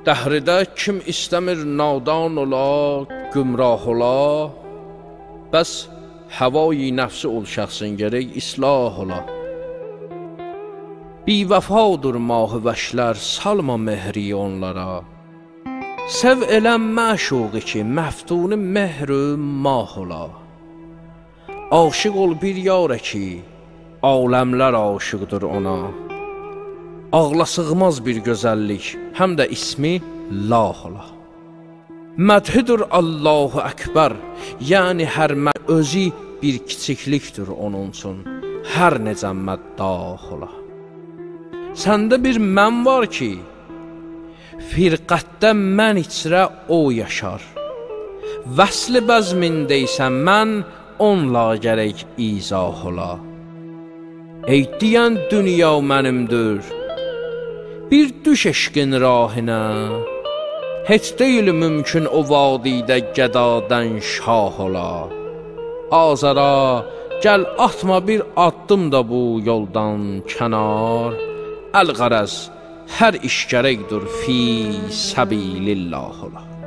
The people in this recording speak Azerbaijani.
Dəhridə kim istəmir nadan ola, gümrah ola, bəs həvai nəfsi ol şəxsin gərək islah ola. Bivəfadır mahı vəşlər, salma mehri onlara. Sev eləm məşuqi ki, məftuni mehrü mah ola. Aşıq ol bir yarə ki, aləmlər aşıqdır ona. Ağla sığmaz bir gözəllik, həm də ismi lah ola. Mədhidir Allahu Əkbər, yəni hər özü bir kiçiklikdir onun üçün, hər necə məddah ola. Səndə bir mən var ki, firqətdə mən içrə o yaşar. Vəsli bəzmindəysən mən, onla gərək izah ola. Ey deyən dünya mənimdir, bir düş eşqin rahına. Heç deyil mümkün o vadidə gədadən şah ola. Azara, gəl atma bir addım da bu yoldan kənar. Əl-qərəz, hər iş gərəkdir fi səbilillah ola.